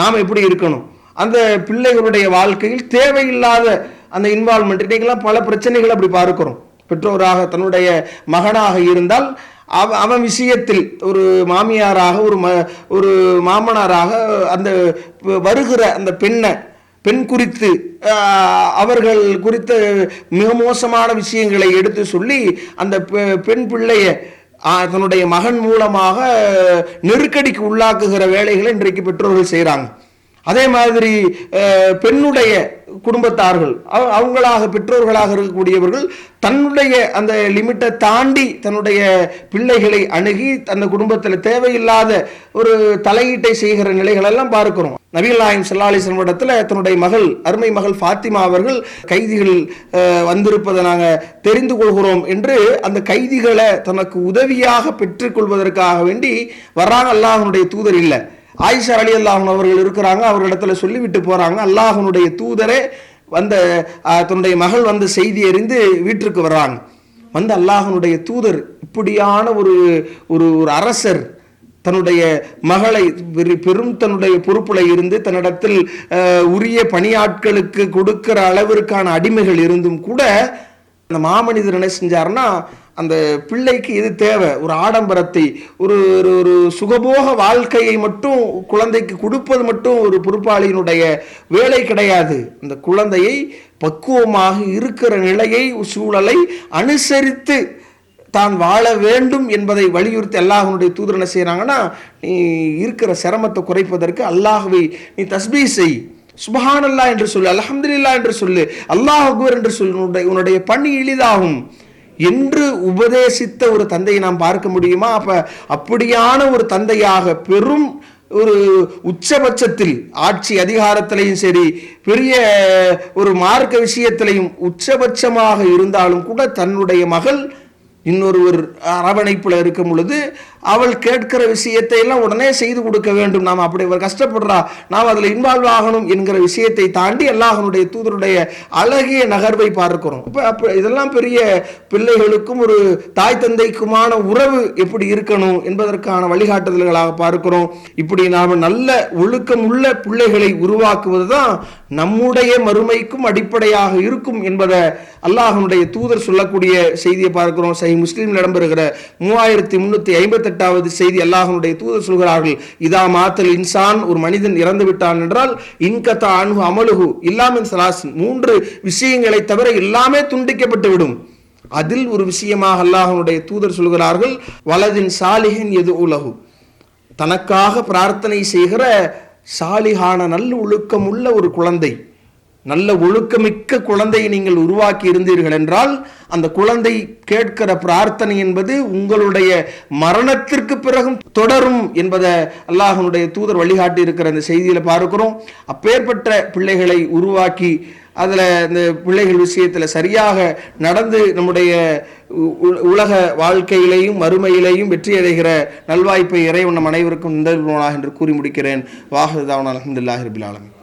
நாம் எப்படி இருக்கணும், அந்த பிள்ளைகளுடைய வாழ்க்கையில் தேவையில்லாத அந்த இன்வால்மெண்ட். இன்றைக்கெல்லாம் பல பிரச்சனைகள் அப்படி பார்க்கிறோம். பெற்றோராக தன்னுடைய மகனாக இருந்தால் அவன் விஷயத்தில் ஒரு மாமியாராக ஒரு மாமனாராக அந்த வருகிற அந்த பெண் குறித்து அவர்கள் குறித்த மிக மோசமான விஷயங்களை எடுத்து சொல்லி அந்த பெண் பிள்ளைய தன்னுடைய மகன் மூலமாக நெருக்கடிக்கு உள்ளாக்குகிற வேலைகளை இன்றைக்கு பெற்றோர்கள் செய்கிறாங்க. அதே மாதிரி பெண்ணுடைய குடும்பத்தார்கள் அவங்களாக பெற்றோர்களாக இருக்கக்கூடியவர்கள் தன்னுடைய அந்த லிமிட்டை தாண்டி தன்னுடைய பிள்ளைகளை அணுகி அந்த குடும்பத்தில் தேவையில்லாத ஒரு தலையீட்டை செய்கிற நிலைகள் எல்லாம் பார்க்கிறோம். நபிகள் நாயகம் ஸல்லல்லாஹு அலைஹி வஸல்லம் இடத்துல தன்னுடைய மகள் அருமை மகள் ஃபாத்திமா அவர்கள் கைதிகள் வந்திருப்பதை நாங்கள் தெரிந்து கொள்கிறோம் என்று அந்த கைதிகளை தனக்கு உதவியாக பெற்றுக்கொள்வதற்காக வேண்டி வர்றாங்க. அல்லாஹ்வுடைய தூதர் இல்லை, ஆயிஷா ரலியல்லாஹு அன்ஹா அவர்கள் இருக்கிறாங்க, அவர்களிடத்துல சொல்லிவிட்டு போறாங்க. அல்லாஹ்வுடைய தூதரே வந்த தன்னுடைய மகள் வந்து செய்தி அறிந்து வீட்டிற்கு வர்றாங்க. வந்து அல்லாஹ்வுடைய தூதர் இப்படியான ஒரு ஒரு அரசர் தன்னுடைய மகளை பெரும் தன்னுடைய பொறுப்புல இருந்து தன்னிடத்தில் உரிய பணியாட்களுக்கு கொடுக்கிற அளவிற்கான அடிமைகள் இருந்தும் கூட அந்த மாமனிதர் என்ன செஞ்சாருன்னா, அந்த பிள்ளைக்கு எது தேவை, ஒரு ஆடம்பரத்தை ஒரு ஒரு சுகபோக வாழ்க்கையை மட்டும் குழந்தைக்கு கொடுப்பது மட்டும் ஒரு பொறுப்பாளியினுடைய வேலை கிடையாது. அந்த குழந்தையை பக்குவமாக இருக்கிற நிலையை சூழலை அனுசரித்து தான் வாழ வேண்டும் என்பதை வலியுறுத்தி அல்லாஹ்வுடைய தூதர் என்ன செய்யறாங்கன்னா, நீ இருக்கிற சிரமத்தை குறைப்பதற்கு அல்லாஹ்வை நீ தஸ்பீஹ் செய், சுப்ஹானல்லாஹ் என்று சொல்லு, அல்ஹம்துலில்லாஹ் என்று சொல்லு, அல்லாஹ் அக்பர் என்று சொல்லு, உன்னுடைய பணி எளிதாகும் என்று உபதேசித்த ஒரு தந்தையை நாம் பார்க்க முடியுமா? அப்படியான ஒரு தந்தையாக பெரும் ஒரு உச்சபட்சத்தில் ஆட்சி அதிகாரத்திலையும் சரி, பெரிய ஒரு மார்க்க விஷயத்திலையும் உச்சபட்சமாக இருந்தாலும் கூட தன்னுடைய மகள் இன்னொருவர் அரவணைப்புல இருக்கும் பொழுது அவள் கேட்கிற விஷயத்தை எல்லாம் உடனே செய்து கொடுக்க வேண்டும். நாம் அப்படி கஷ்டப்படுறா, நாம் அதில் இன்வால்வ் ஆகணும் என்கிற விஷயத்தை தாண்டி அல்லாஹ்வுடைய தூதருடைய அழகிய நகர்வை பார்க்கிறோம். அப்ப இதெல்லாம் பெரிய பிள்ளைகளுக்கும் ஒரு தாய் தந்தைக்குமான உறவு எப்படி இருக்கணும் என்பதற்கான வழிகாட்டுதல்களாக பார்க்கிறோம். இப்படி நாம் நல்ல ஒழுக்கம் உள்ள பிள்ளைகளை உருவாக்குவது தான் நம்முடைய மறுமைக்கும் அடிப்படையாக இருக்கும் என்பதை அல்லாஹ்வுடைய தூதர் சொல்லக்கூடிய செய்தியை பார்க்கிறோம். சஹீஹ் முஸ்லிமில் இடம்பெறுகிற 3358வது செய்தி அல்லாஹ்வுடைய தூதர் சொல்கிறார்கள், இதா மாத்தல் இன்சான், ஒரு மனிதன் இறந்து விட்டான் என்றால் இன்கதா அன்ஹு அமலுஹு இல்லா மின் ஸலாஸின், 3 விஷயங்களை தவிர எல்லாமே துண்டிக்கப்பட்டு விடும். அதில் ஒரு விஷயமாக அல்லாஹ்வுடைய தூதர் சொல்கிறார்கள், வலதின் சாலிஹின் யதுஉலஹு, தனக்காக பிரார்த்தனை செய்கிற சாலிஹான நல்ல ஒழுக்கம் உள்ள ஒரு குழந்தை, நல்ல ஒழுக்கமிக்க குழந்தையை நீங்கள் உருவாக்கி இருந்தீர்கள் என்றால் அந்த குழந்தை கேட்கிற பிரார்த்தனை என்பது உங்களுடைய மரணத்திற்கு பிறகும் தொடரும் என்பதை அல்லாஹ்வுடைய தூதர் வழிகாட்டி இருக்கிற இந்த செய்தியில பார்க்கிறோம். அப்பேற்பட்ட பிள்ளைகளை உருவாக்கி அதில் இந்த பிள்ளைகள் விஷயத்தில் சரியாக நடந்து நம்முடைய உலக வாழ்க்கையிலையும் மறுமையிலையும் வெற்றி அடைகிற நல்வாய்ப்பை இறைவன் நம் அனைவருக்கும் நிகழ்வானாக என்று கூறி முடிக்கிறேன். வாஹிரு தாவனா அல்ஹம்துலில்லாஹி ரப்பில் ஆலமீன்.